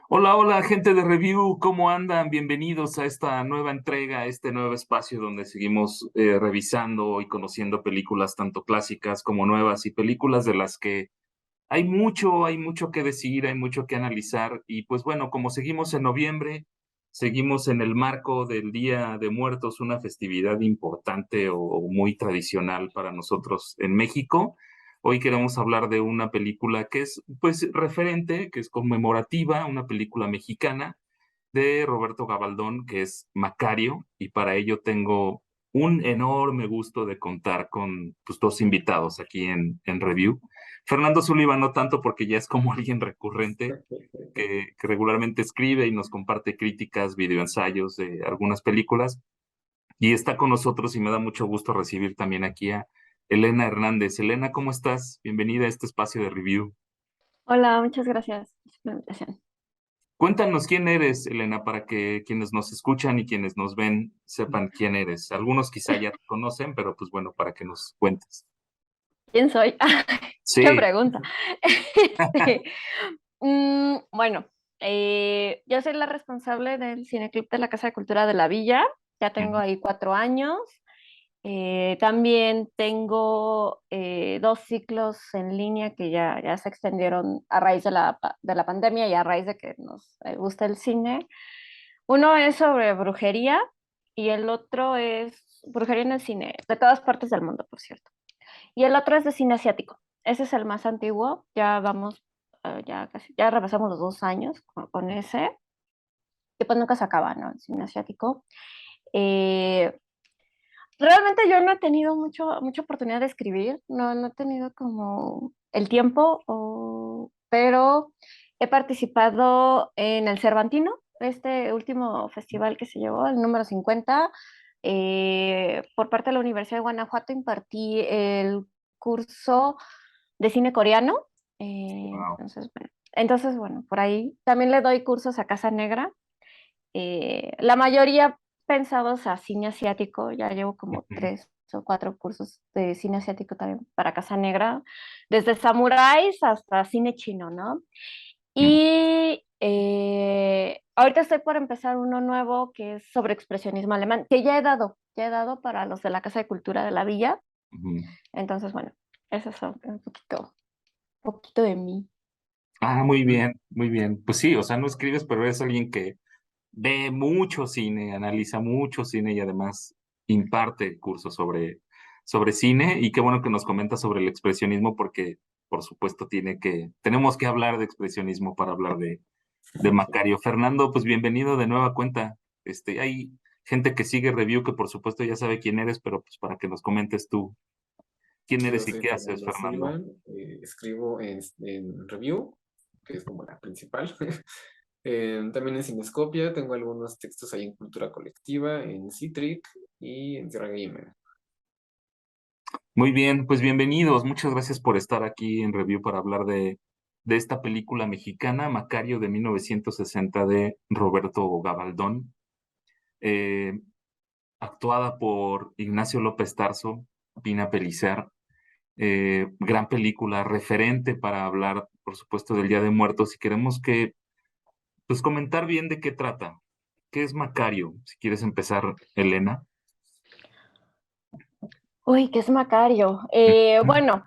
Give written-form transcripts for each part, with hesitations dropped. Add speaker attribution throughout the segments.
Speaker 1: Hola, hola, gente de Review, ¿cómo andan? Bienvenidos a esta nueva entrega, a este nuevo espacio donde seguimos revisando y conociendo películas tanto clásicas como nuevas y películas de las que hay mucho que decir, hay mucho que analizar y pues bueno, como seguimos en noviembre, seguimos en el marco del Día de Muertos, una festividad importante o muy tradicional para nosotros en México. Hoy queremos hablar de una película que es pues referente, que es conmemorativa, una película mexicana de Roberto Gabaldón, que es Macario, y para ello tengo un enorme gusto de contar con pues, dos invitados aquí en Review. Fernando Sullivan, no tanto porque ya es como alguien recurrente que regularmente escribe y nos comparte críticas, videoensayos de algunas películas, y está con nosotros y me da mucho gusto recibir también aquí a Elena Hernández. Elena, ¿cómo estás? Bienvenida a este espacio de Review.
Speaker 2: Hola, muchas gracias por la invitación.
Speaker 1: Cuéntanos quién eres, Elena, para que quienes nos escuchan y quienes nos ven sepan quién eres. Algunos quizá ya te conocen, pero pues bueno, para que nos cuentes.
Speaker 2: ¿Quién soy? Qué
Speaker 1: Sí.
Speaker 2: pregunta. Este, bueno, yo soy la responsable del Cineclub de la Casa de Cultura de la Villa. Ya tengo ahí 4 años. También tengo 2 ciclos en línea que ya se extendieron a raíz de la pandemia y a raíz de que nos gusta el cine. Uno es sobre brujería y el otro es brujería en el cine, de todas partes del mundo, por cierto. Y el otro es de cine asiático. Ese es el más antiguo. Ya vamos, ya casi, ya repasamos los 2 años con ese. Y pues nunca se acaba, ¿no? El cine asiático. Eh, Realmente yo no he tenido mucha oportunidad de escribir, no he tenido como el tiempo, pero he participado en el Cervantino, este último festival que se llevó, el número 50. Por parte de la Universidad de Guanajuato impartí el curso de cine coreano.
Speaker 1: Wow.
Speaker 2: Bueno, por ahí también le doy cursos a Casa Negra, la mayoría pensados a cine asiático. Ya llevo como 3 o 4 cursos de cine asiático también para Casa Negra, desde samuráis hasta cine chino, ¿no? Y ahorita estoy por empezar uno nuevo que es sobre expresionismo alemán, que ya he dado para los de la Casa de Cultura de la Villa. Entonces, bueno, eso es un poquito de mí.
Speaker 1: Ah, muy bien, muy bien. Pues sí, o sea, no escribes, pero eres alguien que ve mucho cine, analiza mucho cine y además imparte cursos sobre cine. Y qué bueno que nos comentas sobre el expresionismo, porque por supuesto tenemos que hablar de expresionismo para hablar de Macario. Fernando, pues bienvenido de nueva cuenta. Hay gente que sigue Review que por supuesto ya sabe quién eres, pero pues para que nos comentes tú quién
Speaker 3: Yo
Speaker 1: eres y
Speaker 3: soy
Speaker 1: qué haces,
Speaker 3: Fernando
Speaker 1: Fernando.
Speaker 3: Sullivan, escribo en Review, que es como la principal. También en Cinescopia, tengo algunos textos ahí en Cultura Colectiva, en Citric y en Tierra Gamer.
Speaker 1: Muy bien, pues bienvenidos. Muchas gracias por estar aquí en Review para hablar de esta película mexicana, Macario de 1960 de Roberto Gabaldón, eh, actuada por Ignacio López Tarso, Pina Pellicer. Gran película, referente para hablar, por supuesto, del Día de Muertos. Y queremos pues comentar bien de qué trata. ¿Qué es Macario? Si quieres empezar, Elena.
Speaker 2: Uy, ¿qué es Macario? Bueno,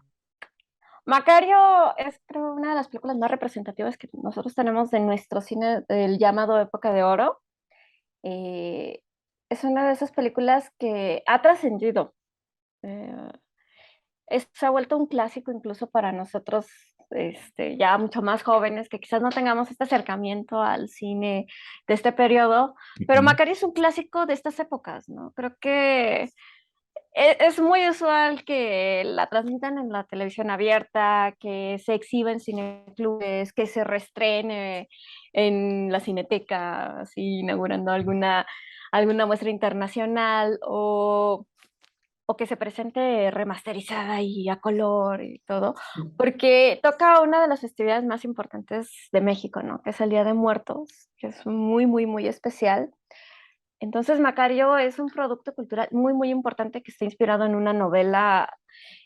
Speaker 2: Macario es, creo, una de las películas más representativas que nosotros tenemos de nuestro cine del llamado Época de Oro. Eh, es una de esas películas que ha trascendido. eh, Se ha vuelto un clásico incluso para nosotros, ya mucho más jóvenes, que quizás no tengamos este acercamiento al cine de este periodo, pero
Speaker 1: Ujú.
Speaker 2: Macario es un clásico de estas épocas, ¿no? Creo que es muy usual que la transmitan en la televisión abierta, que se exhiba en cineclubes, que se reestrene en la Cineteca, así inaugurando alguna muestra internacional, o que se presente remasterizada y a color y todo, porque toca una de las festividades más importantes de México, ¿no? Que es el Día de Muertos, que es muy, muy, muy especial. Entonces, Macario es un producto cultural muy, muy importante que está inspirado en una novela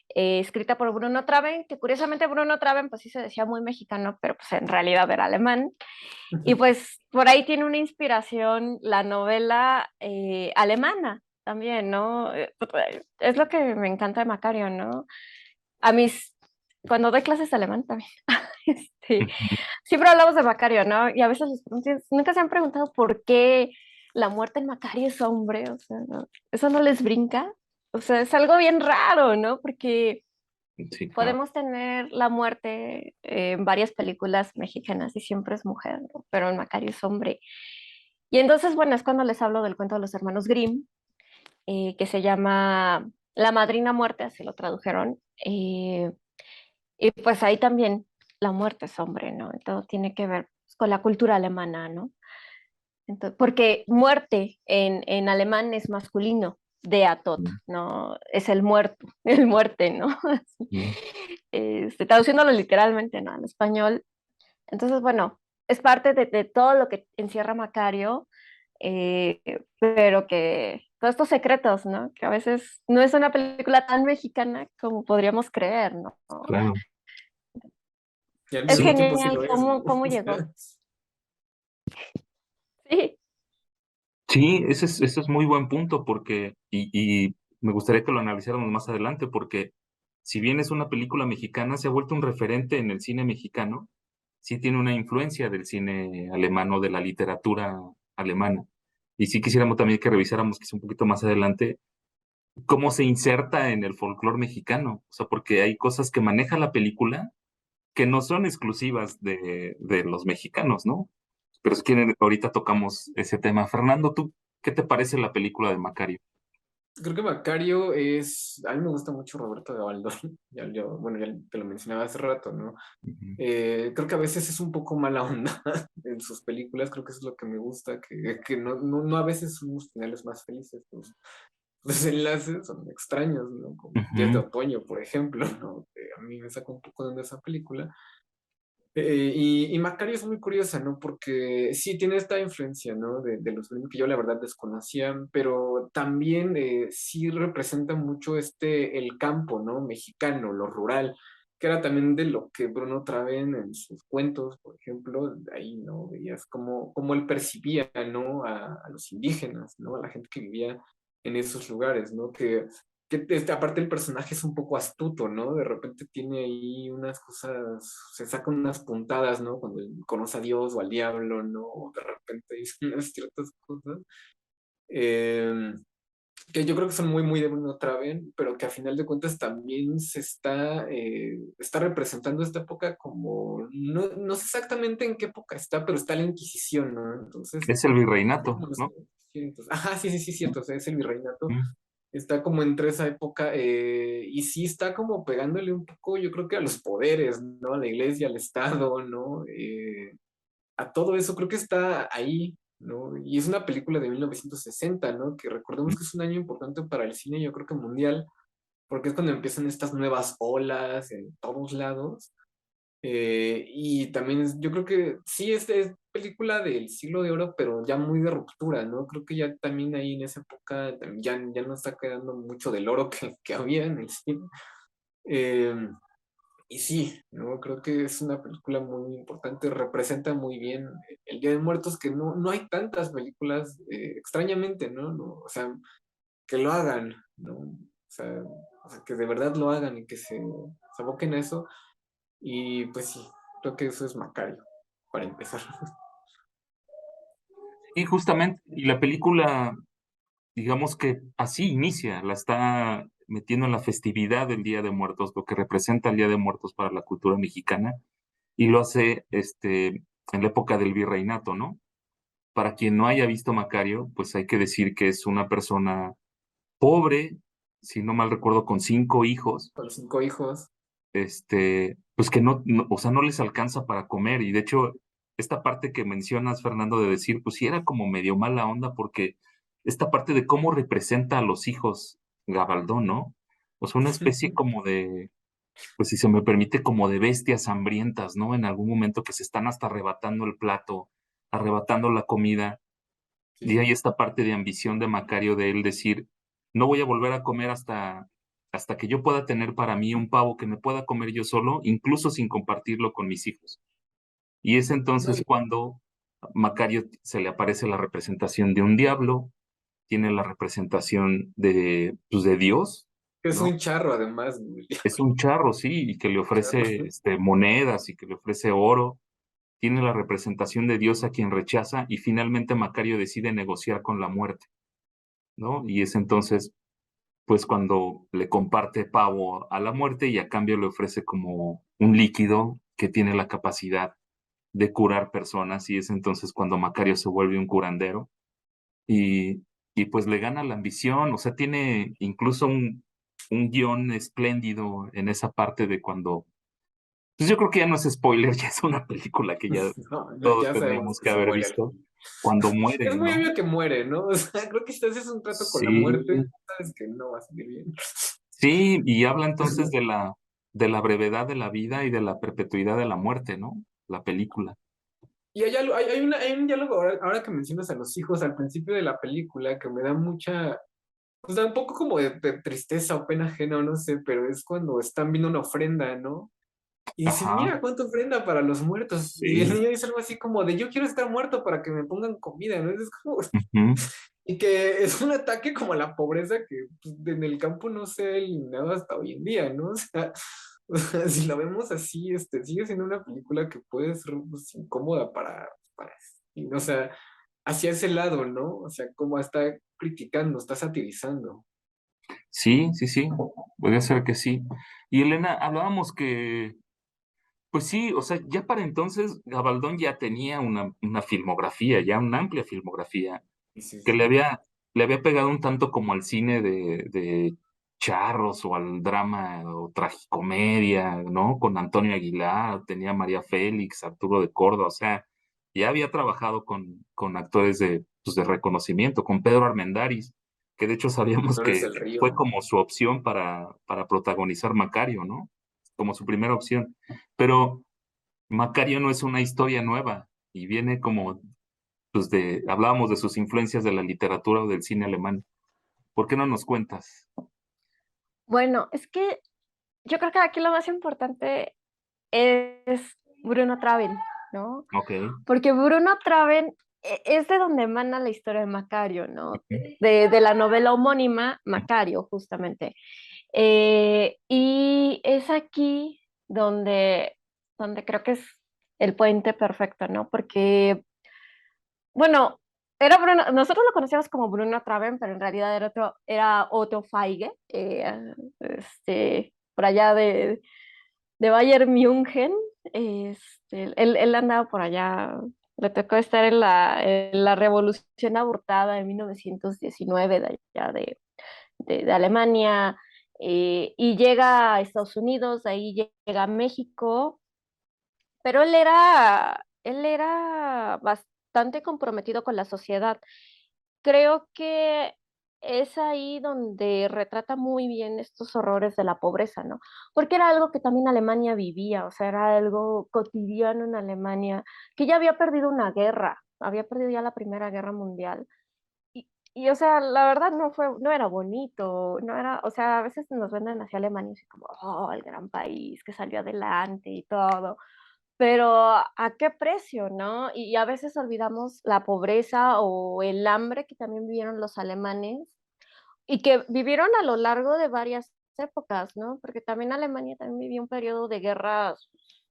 Speaker 2: escrita por Bruno Traven, que curiosamente Bruno Traven pues sí se decía muy mexicano, pero pues en realidad era alemán. Y pues por ahí tiene una inspiración la novela alemana también, ¿no? Es lo que me encanta de Macario, ¿no? A mis, cuando doy clases de alemán también, este, siempre hablamos de Macario, ¿no? Y a veces les pregunto, nunca se han preguntado por qué la muerte en Macario es hombre, o sea, ¿eso no les brinca? O sea, es algo bien raro, ¿no? Porque
Speaker 1: Sí, claro.
Speaker 2: podemos tener la muerte en varias películas mexicanas y siempre es mujer, ¿no? Pero en Macario es hombre. Y entonces, bueno, es cuando les hablo del cuento de los hermanos Grimm, que se llama La Madrina Muerte, así lo tradujeron. Y pues ahí también la muerte es hombre, ¿no? Todo tiene que ver pues, con la cultura alemana, ¿no? Entonces, porque muerte en alemán es masculino, der Tod,
Speaker 1: Mm,
Speaker 2: ¿no? Es el muerto, el muerte, ¿no? Así.
Speaker 1: mm.
Speaker 2: Traduciéndolo literalmente, ¿no? En español. Entonces, bueno, es parte de todo lo que encierra Macario, eh, pero que todos estos secretos, ¿no? Que a veces no es una película tan mexicana como podríamos creer, ¿no?
Speaker 1: Claro.
Speaker 3: Y al
Speaker 2: Es
Speaker 3: mismo
Speaker 1: Sí,
Speaker 3: tiempo sí
Speaker 2: genial
Speaker 3: lo es,
Speaker 2: cómo,
Speaker 3: ¿no?
Speaker 2: cómo
Speaker 3: O
Speaker 2: llegó.
Speaker 3: sea,
Speaker 2: Sí,
Speaker 1: sí, ese es muy buen punto porque, y me gustaría que lo analizáramos más adelante, porque si bien es una película mexicana, se ha vuelto un referente en el cine mexicano, sí tiene una influencia del cine alemán o de la literatura alemana. Y sí quisiéramos también que revisáramos quizá un poquito más adelante cómo se inserta en el folclore mexicano. O sea, porque hay cosas que maneja la película que no son exclusivas de los mexicanos, ¿no? Pero si quieren, ahorita tocamos ese tema. Fernando, ¿tú qué te parece la película de Macario?
Speaker 3: creo que Macario es, a mí me gusta mucho Roberto Gabaldón, bueno, ya te lo mencionaba hace rato, ¿no?
Speaker 1: Ujú.
Speaker 3: Creo que a veces es un poco mala onda en sus películas, creo que eso es lo que me gusta, que no a veces son los finales más felices, los enlaces son extraños, ¿no? Como Días de
Speaker 1: Ujú.
Speaker 3: Otoño, por ejemplo, ¿no? A mí me saca un poco de onda esa película. Y Macario es muy curiosa, ¿no? Porque sí tiene esta influencia, ¿no? De los Grimm que yo la verdad desconocía, pero también sí representa mucho el campo, ¿no? Mexicano, lo rural, que era también de lo que Bruno Traven en sus cuentos, por ejemplo, de ahí, ¿no? Veías cómo él percibía, ¿no? A los indígenas, ¿no? A la gente que vivía en esos lugares, ¿no? Que aparte el personaje es un poco astuto, ¿no? De repente tiene ahí unas cosas, se saca unas puntadas, ¿no? Cuando él conoce a Dios o al diablo, ¿no? O de repente dice unas ciertas cosas. eh, que yo creo que son muy, muy de Bruno Traven, pero que a final de cuentas también está representando esta época como, no sé exactamente en qué época está, pero está la Inquisición, ¿no? Entonces,
Speaker 1: Es el
Speaker 3: está
Speaker 1: virreinato,
Speaker 3: como los
Speaker 1: ¿no?
Speaker 3: 900. Ajá, sí, sí, sí, cierto, o sea, es el virreinato,
Speaker 1: Mm.
Speaker 3: está como entre esa época, y sí está como pegándole un poco, yo creo que a los poderes, ¿no? A la iglesia, al Estado, ¿no? A todo eso, creo que está ahí, ¿no? Y es una película de 1960, ¿no? Que recordemos que es un año importante para el cine, yo creo que mundial, porque es cuando empiezan estas nuevas olas en todos lados. Y también yo creo que sí, es película del siglo de oro, pero ya muy de ruptura, ¿no? Creo que ya también ahí en esa época ya no está quedando mucho del oro que había en el cine. Eh, y sí, ¿no? Creo que es una película muy importante, representa muy bien el Día de Muertos, que no hay tantas películas, extrañamente, ¿no? ¿no? O sea, que lo hagan, ¿no? O sea, que de verdad lo hagan y que se aboquen a eso. Y pues sí, creo que eso es Macario, para empezar.
Speaker 1: Y justamente, y la película, digamos que así inicia, la está metiendo en la festividad del Día de Muertos, lo que representa el Día de Muertos para la cultura mexicana, y lo hace en la época del virreinato, ¿no? Para quien no haya visto Macario, pues hay que decir que es una persona pobre, si no mal recuerdo, con 5 hijos,
Speaker 3: Con los 5 hijos.
Speaker 1: pues que o sea, no les alcanza para comer. Y de hecho, esta parte que mencionas, Fernando, de decir, pues sí era como medio mala onda, porque esta parte de cómo representa a los hijos Gabaldón, ¿no? O sea, una especie como de, pues si se me permite, como de bestias hambrientas, ¿no? En algún momento que se están hasta arrebatando el plato, arrebatando la comida. Y
Speaker 3: Sí,
Speaker 1: hay esta parte de ambición de Macario de él decir, no voy a volver a comer hasta que yo pueda tener para mí un pavo que me pueda comer yo solo, incluso sin compartirlo con mis hijos. Y es
Speaker 3: No,
Speaker 1: entonces cuando a Macario se le aparece la representación de un diablo, tiene la representación de, pues, de Dios,
Speaker 3: es
Speaker 1: ¿no?
Speaker 3: un charro además, güey.
Speaker 1: Es un charro, sí, y que le
Speaker 3: Charro.
Speaker 1: ofrece monedas y que le ofrece oro. Tiene la representación de Dios a quien rechaza y finalmente Macario decide negociar con la muerte, ¿no? Y es entonces, pues, cuando le comparte pavo a la muerte y a cambio le ofrece como un líquido que tiene la capacidad de curar personas y es entonces cuando Macario se vuelve un curandero y, y pues le gana la ambición, o sea, tiene incluso un guión espléndido en esa parte de cuando, pues yo creo que ya no es spoiler, ya es una película que ya
Speaker 3: No,
Speaker 1: todos
Speaker 3: ya sabemos
Speaker 1: tendríamos
Speaker 3: que
Speaker 1: que
Speaker 3: se
Speaker 1: haber
Speaker 3: muere al
Speaker 1: visto,
Speaker 3: fin.
Speaker 1: cuando
Speaker 3: Es
Speaker 1: muere,
Speaker 3: muy
Speaker 1: ¿no?
Speaker 3: obvio que muere, ¿no? O sea, creo que si te haces un trato con la
Speaker 1: Sí,
Speaker 3: muerte, sabes que no va a salir bien.
Speaker 1: sí, y habla entonces de la brevedad de la vida y de la perpetuidad de la muerte, ¿no? La película.
Speaker 3: Y hay un diálogo ahora que mencionas a los hijos al principio de la película que me da mucha, pues da un poco como de tristeza o pena ajena, o no sé, pero es cuando están viendo una ofrenda, ¿no? Y dicen,
Speaker 1: Ajá,
Speaker 3: mira cuánta ofrenda para los muertos. Y el
Speaker 1: sí.
Speaker 3: niño dice algo así como de, yo quiero estar muerto para que me pongan comida, ¿no? Es como,
Speaker 1: Ujú.
Speaker 3: y que es un ataque como a la pobreza que pues, en el campo no se ha eliminado hasta hoy en día, ¿no? O sea, si la vemos así, sigue siendo una película que puede ser pues, incómoda para, y, o sea, hacia ese lado, ¿no? O sea, como está criticando, está satirizando.
Speaker 1: Sí, sí, sí, puede ser que sí. Y Elena, hablábamos que, pues sí, o sea, ya para entonces Gabaldón ya tenía una filmografía, ya una amplia filmografía,
Speaker 3: Y sí,
Speaker 1: que
Speaker 3: sí.
Speaker 1: le había pegado un tanto como al cine de charros o al drama o tragicomedia, ¿no? Con Antonio Aguilar, tenía a María Félix, Arturo de Córdoba, o sea, ya había trabajado con actores de, pues, de reconocimiento, con Pedro Armendáriz, que de hecho sabíamos
Speaker 3: Flores
Speaker 1: que
Speaker 3: del
Speaker 1: fue
Speaker 3: Río.
Speaker 1: como su opción para protagonizar Macario, ¿no? Como su primera opción. Pero Macario no es una historia nueva y viene como pues hablábamos de sus influencias de la literatura o del cine alemán. ¿Por qué no nos cuentas?
Speaker 2: Bueno, es que yo creo que aquí lo más importante es Bruno Traven, ¿no?
Speaker 1: Ok.
Speaker 2: Porque Bruno Traven es de donde emana la historia de Macario, ¿no?
Speaker 1: Ujú.
Speaker 2: De la novela homónima, Macario, justamente. Y es aquí donde creo que es el puente perfecto, ¿no? Porque, bueno, era Bruno, nosotros lo conocíamos como Bruno Traven, pero en realidad era Otto Feige, por allá de Bayern München. Él andaba por allá, le tocó estar en la revolución abortada de 1919 de allá de Alemania, y llega a Estados Unidos, de ahí llega a México, pero él era bastante comprometido con la sociedad. Creo que es ahí donde retrata muy bien estos horrores de la pobreza, ¿no? Porque era algo que también Alemania vivía, o sea, era algo cotidiano en Alemania, que ya había perdido una guerra, había perdido ya la Primera Guerra Mundial. O sea, la verdad no era bonito, no era, o sea, a veces nos venden hacia Alemania así como, oh, el gran país que salió adelante y todo, pero ¿a qué precio, no? Y a veces olvidamos la pobreza o el hambre que también vivieron los alemanes y que vivieron a lo largo de varias épocas, ¿no? Porque también Alemania también vivió un periodo de guerra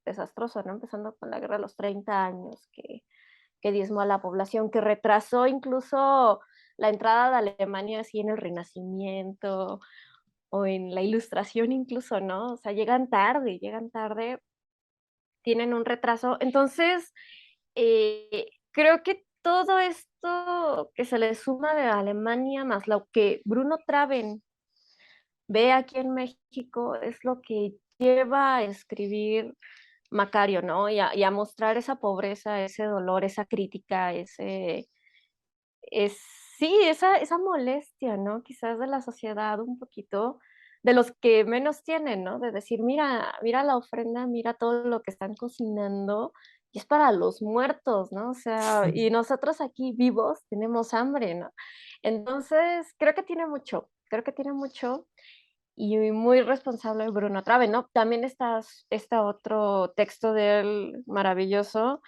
Speaker 2: desastroso, ¿no? Empezando con la guerra de los 30 años, que diezmó a la población, que retrasó incluso la entrada de Alemania así en el Renacimiento o en la Ilustración incluso, ¿no? O sea, llegan tarde, tienen un retraso. Entonces, creo que todo esto que se le suma de Alemania, más lo que Bruno Traven ve aquí en México, es lo que lleva a escribir Macario, ¿no? Y a mostrar esa pobreza, ese dolor, esa crítica, es, sí, esa molestia, ¿no? Quizás de la sociedad un poquito, de los que menos tienen, ¿no? De decir, mira la ofrenda, mira todo lo que están cocinando, y es para los muertos, ¿no? O sea, y nosotros aquí vivos tenemos hambre, ¿no? Entonces, creo que tiene mucho, y muy responsable Bruno Traven, ¿no? También está otro texto de él maravilloso,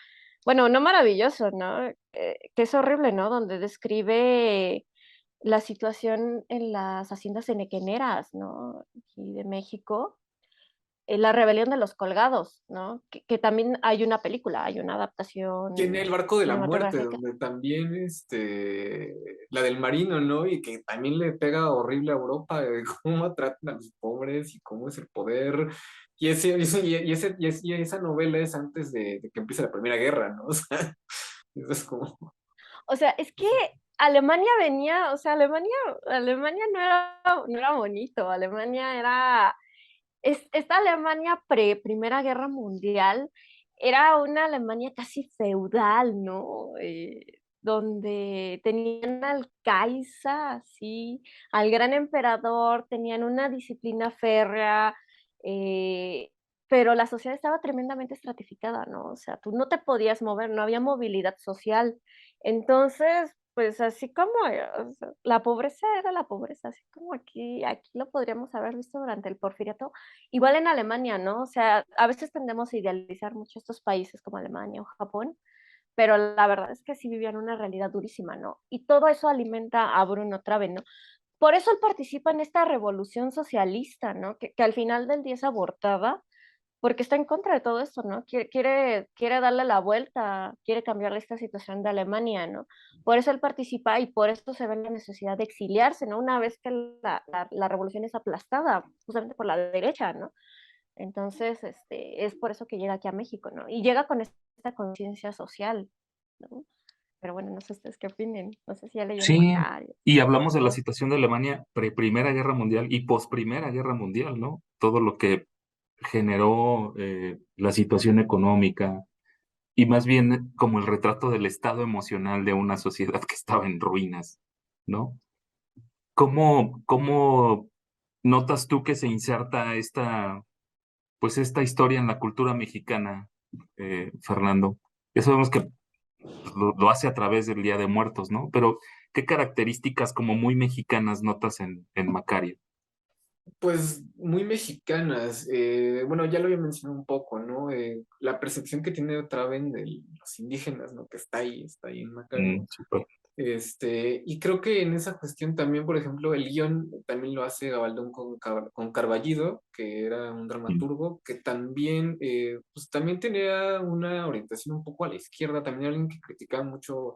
Speaker 2: bueno, no maravilloso, ¿no? Que es horrible, ¿no? Donde describe la situación en las haciendas enequeneras, ¿no? Aquí de México, la rebelión de los colgados, ¿no? Que también hay una película, hay una
Speaker 3: Tiene
Speaker 2: adaptación
Speaker 3: el barco de la muerte,
Speaker 2: cinematográfica.
Speaker 3: donde también la del marino, ¿no? Y que también le pega horrible a Europa, de cómo tratan a los pobres y cómo es el poder. Y esa novela es antes de que empiece la Primera Guerra, ¿no? O sea, eso es como.
Speaker 2: O sea, es que Alemania venía, o sea, Alemania no era bonito, Alemania era, esta Alemania pre-Primera Guerra Mundial era una Alemania casi feudal, ¿no? Donde tenían al Kaiser, así, al gran emperador, tenían una disciplina férrea, eh, pero la sociedad estaba tremendamente estratificada, ¿no? O sea, tú no te podías mover, no había movilidad social. Entonces, pues así como o sea, la pobreza era la pobreza, así como aquí lo podríamos haber visto durante el Porfiriato, igual en Alemania, ¿no? O sea, a veces tendemos a idealizar mucho estos países como Alemania o Japón, pero la verdad es que sí vivían una realidad durísima, ¿no? Y todo eso alimenta a Bruno Traven, ¿no? Por eso él participa en esta revolución socialista, ¿no? Que al final del día es abortada, porque está en contra de todo esto, ¿no? Quiere darle la vuelta, quiere cambiar esta situación de Alemania, ¿no? Por eso él participa y por esto se ve la necesidad de exiliarse, ¿no? Una vez que la revolución es aplastada, justamente por la derecha, ¿no? Entonces, es por eso que llega aquí a México, ¿no? Y llega con esta conciencia social, ¿no? Pero bueno, no sé ustedes qué opinen, no sé si ya leyeron
Speaker 1: Sí,
Speaker 2: Macario.
Speaker 1: y hablamos de la situación de Alemania pre-Primera Guerra Mundial y post-Primera Guerra Mundial, ¿no? Todo lo que generó la situación económica y más bien como el retrato del estado emocional de una sociedad que estaba en ruinas, ¿no? ¿Cómo notas tú que se inserta pues esta historia en la cultura mexicana, Fernando? Ya sabemos que lo hace a través del Día de Muertos, ¿no? Pero, ¿qué características como muy mexicanas notas en Macario?
Speaker 3: Pues muy mexicanas. Bueno, ya lo había mencionado un poco, ¿no? La percepción que tiene Traven de los indígenas, ¿no? Que está ahí en Macario.
Speaker 1: Súper.
Speaker 3: Y creo que en esa cuestión también, por ejemplo, el guión también lo hace Gabaldón con Carballido, que era un
Speaker 1: Mm.
Speaker 3: dramaturgo, que también, pues también tenía una orientación un poco a la izquierda, también alguien que criticaba mucho,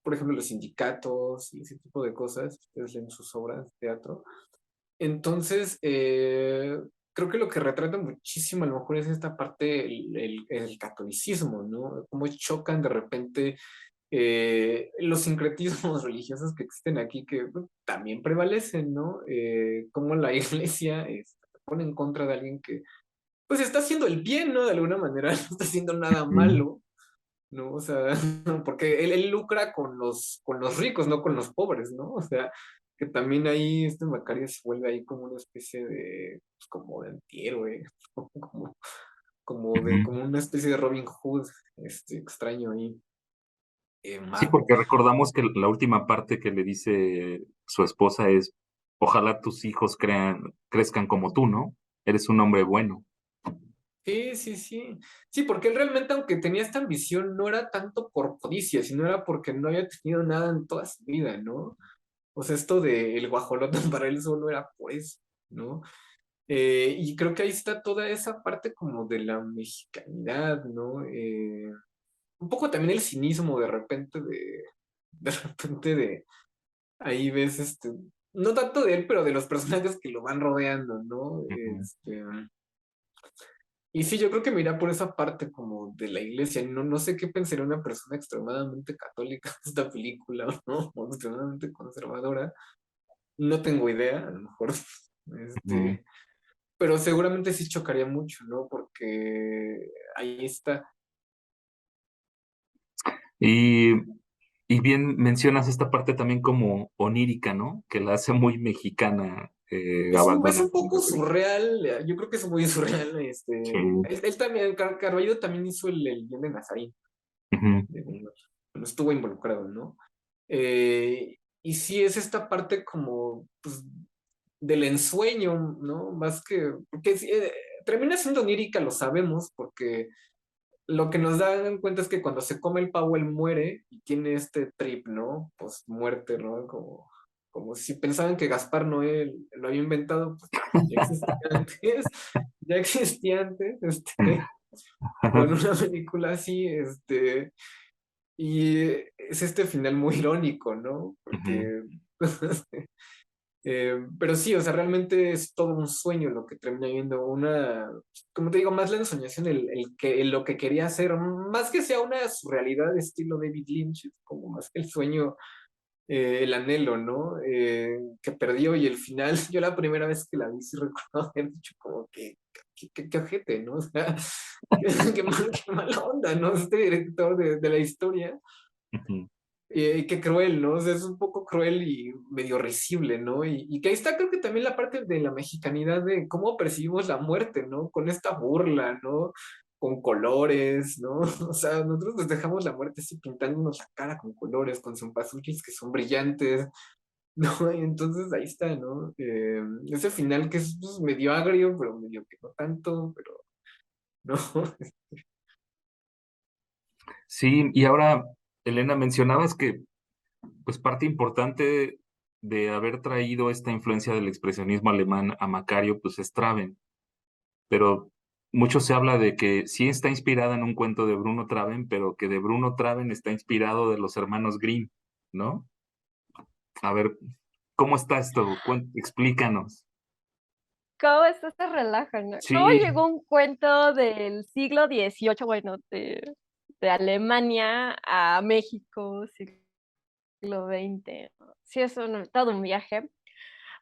Speaker 3: por ejemplo, los sindicatos y ese tipo de cosas. Ustedes leen sus obras de teatro. Entonces, creo que lo que retrata muchísimo a lo mejor es esta parte, el catolicismo, ¿no? Cómo chocan de repente los sincretismos religiosos que existen aquí, que bueno, también prevalecen, ¿no? Cómo la iglesia se pone en contra de alguien que, pues, está haciendo el bien, ¿no? De alguna manera, no está haciendo nada
Speaker 1: Mm.
Speaker 3: malo, ¿no? O sea, porque él lucra con los ricos, no con los pobres, ¿no? O sea, que también ahí este Macario se vuelve ahí como una especie de, pues, como de antihéroe, como,
Speaker 1: Ujú.
Speaker 3: como una especie de Robin Hood, extraño ahí,
Speaker 1: Sí,
Speaker 3: mago.
Speaker 1: porque recordamos que la última parte que le dice su esposa es, ojalá tus hijos crezcan como tú, ¿no? Eres un hombre bueno.
Speaker 3: Sí, sí, sí. Sí, porque él realmente, aunque tenía esta ambición, no era tanto por codicia, sino era porque no había tenido nada en toda su vida, ¿no? O sea, esto de el guajolote para él solo era por eso, ¿no? Y creo que ahí está toda esa parte como de la mexicanidad, ¿no? Un poco también el cinismo de repente ahí ves, no tanto de él, pero de los personajes que lo van rodeando, ¿no?
Speaker 1: Ujú.
Speaker 3: Y sí, yo creo que me irá por esa parte como de la iglesia. No sé qué pensaría una persona extremadamente católica de esta película, ¿no? O extremadamente conservadora. No tengo idea, a lo mejor.
Speaker 1: Ujú.
Speaker 3: Este, pero seguramente sí chocaría mucho, ¿no? Porque ahí está.
Speaker 1: Y, y bien mencionas esta parte también como onírica, ¿no? Que la hace muy mexicana,
Speaker 3: Es
Speaker 1: Gabaldón
Speaker 3: un
Speaker 1: en
Speaker 3: poco
Speaker 1: la película.
Speaker 3: surreal, yo creo que es muy surreal.
Speaker 1: Sí.
Speaker 3: Él también, Carballo también hizo el guión de Nazarín,
Speaker 1: Ujú.
Speaker 3: bueno, estuvo involucrado, ¿no? Y sí es esta parte como, pues, del ensueño, ¿no? Más que, porque termina siendo onírica, lo sabemos, porque lo que nos dan cuenta es que cuando se come el pavo, él muere y tiene este trip, ¿no? Pues muerte, ¿no? Como si pensaban que Gaspar Noé lo había inventado, pues ya existía antes, ya existía antes, con una película así, y es este final muy irónico, ¿no?
Speaker 1: Ujú.
Speaker 3: Porque, pero sí, o sea, realmente es todo un sueño lo que termina viendo una, como te digo, más la ensoñación, lo que quería hacer, más que sea una realidad de estilo David Lynch, es como más que el sueño, el anhelo, ¿no? Que perdió y el final, yo la primera vez que la vi, sí recuerdo haber dicho como que, qué ojete, ¿no? O sea, qué mala onda, ¿no? Este director de la historia.
Speaker 1: Ujú.
Speaker 3: Qué cruel, ¿no? O sea, es un poco cruel y medio risible, ¿no? Y que ahí está, creo que también la parte de la mexicanidad de cómo percibimos la muerte, ¿no? Con esta burla, ¿no? Con colores, ¿no? O sea, nosotros nos dejamos la muerte así pintándonos la cara con colores, con cempasúchiles que son brillantes, ¿no? Y entonces ahí está, ¿no? Ese final que es pues, medio agrio, pero medio que no tanto, pero, ¿no?
Speaker 1: Sí, y ahora, Elena, mencionabas que pues parte importante de haber traído esta influencia del expresionismo alemán a Macario, pues es Traven, pero mucho se habla de que sí está inspirada en un cuento de Bruno Traven, pero que de Bruno Traven está inspirado de los hermanos Grimm, ¿no? A ver, ¿cómo está esto? Explícanos.
Speaker 2: ¿Cómo es este relajo, no? ¿Cómo
Speaker 1: Sí.
Speaker 2: llegó un cuento del siglo XVIII, bueno, de Alemania a México, siglo XX? ¿No? Sí, es todo un viaje.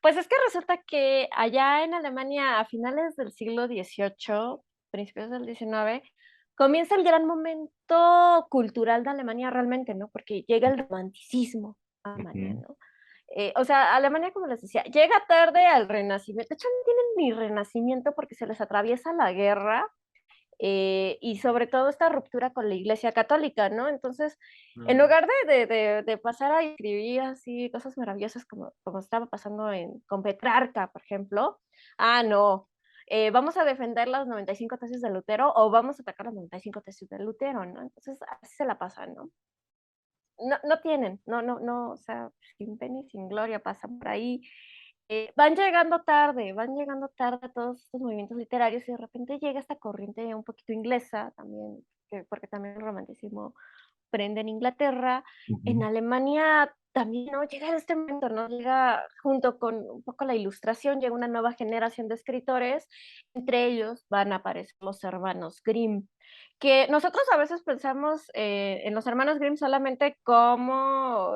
Speaker 2: Pues es que resulta que allá en Alemania, a finales del siglo XVIII, principios del XIX, comienza el gran momento cultural de Alemania realmente, ¿no? Porque llega el romanticismo a Alemania,
Speaker 1: Ujú.
Speaker 2: ¿no? O sea, Alemania, como les decía, llega tarde al Renacimiento. De hecho, no tienen ni Renacimiento porque se les atraviesa la guerra y sobre todo esta ruptura con la Iglesia Católica, ¿no? Entonces, en
Speaker 3: Mm,
Speaker 2: lugar de pasar a escribir así cosas maravillosas como estaba pasando con Petrarca, por ejemplo, no, vamos a defender las 95 tesis de Lutero o vamos a atacar las 95 tesis de Lutero, ¿no? Entonces, así se la pasan, ¿no? No tienen, no, o sea, sin pena y sin gloria pasan por ahí. Van llegando tarde todos estos movimientos literarios y de repente llega esta corriente un poquito inglesa también, porque también el romanticismo prende en Inglaterra. En
Speaker 1: Ujú.
Speaker 2: Alemania también, ¿no? Llega este momento, ¿no? Llega junto con un poco la ilustración, llega una nueva generación de escritores, entre ellos van a aparecer los hermanos Grimm, que nosotros a veces pensamos en los hermanos Grimm solamente como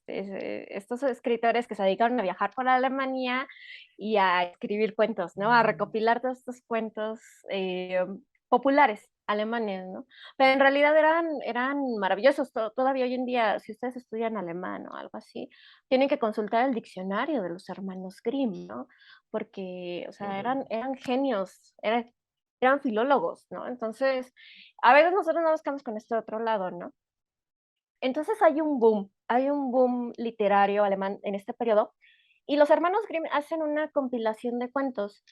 Speaker 2: estos escritores que se dedicaron a viajar por Alemania y a escribir cuentos, ¿no? A recopilar todos estos cuentos populares alemanes, ¿no? Pero en realidad eran maravillosos. Todavía hoy en día, si ustedes estudian alemán o algo así, tienen que consultar el diccionario de los hermanos Grimm, ¿no? Porque, o sea,
Speaker 3: ujú.
Speaker 2: eran genios, eran filólogos, ¿no? Entonces, a veces nosotros nos buscamos con este otro lado, ¿no? Entonces hay un boom literario alemán en este periodo, y los hermanos Grimm hacen una compilación de cuentos.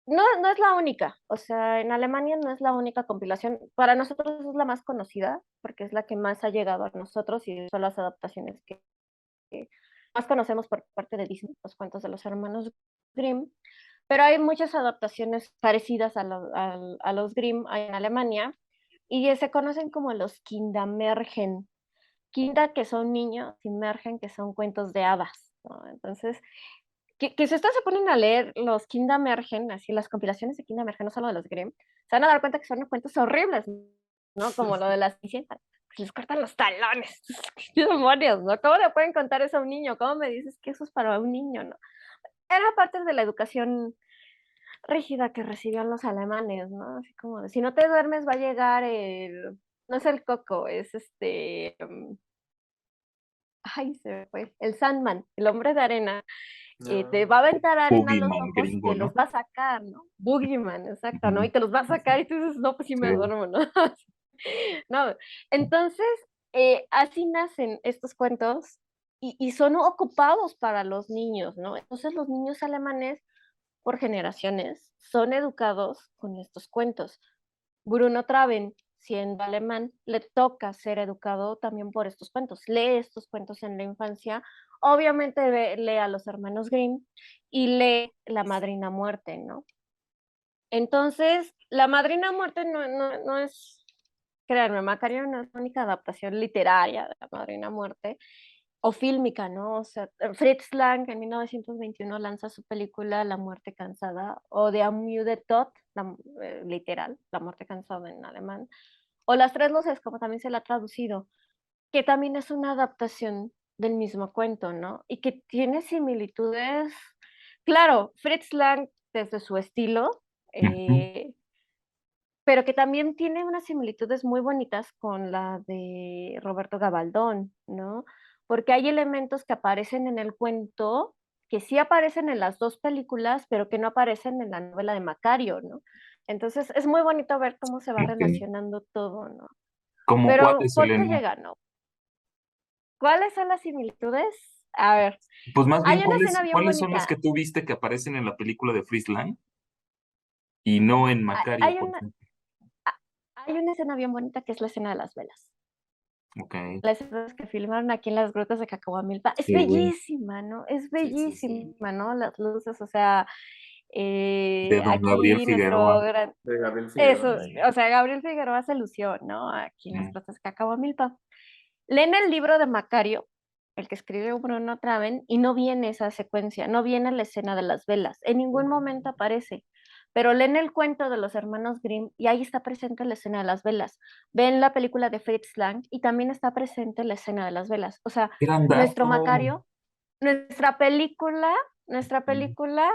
Speaker 2: No es la única, o sea, en Alemania no es la única compilación. Para nosotros es la más conocida, porque es la que más ha llegado a nosotros y son las adaptaciones que más conocemos por parte de Disney, los cuentos de los hermanos Grimm. Pero hay muchas adaptaciones parecidas a los Grimm en Alemania y se conocen como los Kindermärchen. Kinder, que son niños, y Märchen, que son cuentos de hadas, ¿no? Entonces, que si ustedes se ponen a leer los Kindermärchen, así las compilaciones de Kindermärchen, no solo de los Grimm, se van a dar cuenta que son cuentos horribles, ¿no? Como lo de las Cenicienta, que les cortan los talones. ¡Qué demonios, ¿no? ¿Cómo le pueden contar eso a un niño? ¿Cómo me dices que eso es para un niño, no? Era parte de la educación rígida que recibían los alemanes, ¿no? Así como de, si no te duermes va a llegar no es el coco, es ay, se me fue, el Sandman, el hombre de arena, te
Speaker 3: Ah,
Speaker 2: va a aventar arena a los
Speaker 1: Boogeyman
Speaker 2: ojos y
Speaker 1: gringo,
Speaker 2: te los
Speaker 1: ¿no?
Speaker 2: va a sacar, ¿no? Boogeyman, exacto, ¿no? Y
Speaker 1: Ujú.
Speaker 2: te los va a sacar y tú dices, no, pues sí
Speaker 1: Sí.
Speaker 2: me duermo, ¿no? No, entonces, así nacen estos cuentos y son ocupados para los niños, ¿no? Entonces los niños alemanes por generaciones son educados con estos cuentos. Bruno Traven, siendo alemán, le toca ser educado también por estos cuentos. Lee estos cuentos en la infancia, obviamente lee a los hermanos Grimm y lee La Madrina Muerte, ¿no? Entonces, La Madrina Muerte no es, créanme, Macario no es la única adaptación literaria de La Madrina Muerte o fílmica, ¿no? O sea, Fritz Lang en 1921 lanza su película La Muerte Cansada o The Unmuted Tod, literal, La Muerte Cansada en alemán, o Las Tres Luces, como también se la ha traducido, que también es una adaptación del mismo cuento, ¿no? Y que tiene similitudes, claro, Fritz Lang desde su estilo,
Speaker 1: Ujú.
Speaker 2: pero que también tiene unas similitudes muy bonitas con la de Roberto Gabaldón, ¿no? Porque hay elementos que aparecen en el cuento, que sí aparecen en las dos películas, pero que no aparecen en la novela de Macario, ¿no? Entonces es muy bonito ver cómo se va
Speaker 1: Ok.
Speaker 2: relacionando todo, ¿no?
Speaker 1: ¿Cómo
Speaker 2: Pero
Speaker 1: cuáles,
Speaker 2: ¿por qué
Speaker 1: Elena?
Speaker 2: llega, no? ¿Cuáles son las similitudes? A ver,
Speaker 1: Pues más bien,
Speaker 2: hay una escena bien
Speaker 1: ¿cuáles son las
Speaker 2: bonita.
Speaker 1: que tú viste que aparecen en la película de Fritz Lang y no en
Speaker 2: Hay
Speaker 1: Macario,
Speaker 2: hay
Speaker 1: por
Speaker 2: una,
Speaker 1: ejemplo?
Speaker 2: hay una escena bien bonita que es la escena de las velas.
Speaker 1: Ok.
Speaker 2: Las escenas que filmaron aquí en las grutas de Cacahuamilpa, es
Speaker 1: Sí,
Speaker 2: bellísima, ¿no? Es
Speaker 3: Sí, sí, sí.
Speaker 2: bellísima, ¿no? Las luces, o sea,
Speaker 1: de don Gabriel
Speaker 2: aquí nuestro
Speaker 1: Figueroa.
Speaker 2: gran,
Speaker 3: De Gabriel
Speaker 2: eso,
Speaker 3: Figueroa, sí.
Speaker 2: o sea, Gabriel Figueroa hace ilusión, ¿no? Aquí en las
Speaker 1: Mm.
Speaker 2: grutas de Cacahuamilpa. Leen el libro de Macario, el que escribió Bruno Traven, y no viene esa secuencia, no viene la escena de las velas, en ningún momento aparece, pero leen el cuento de los hermanos Grimm y ahí está presente la escena de las velas. Ven la película de Fritz Lang y también está presente la escena de las velas. O sea,
Speaker 1: Gran
Speaker 2: nuestro
Speaker 1: dato.
Speaker 2: Macario, nuestra película, nuestra
Speaker 1: Mm.
Speaker 2: película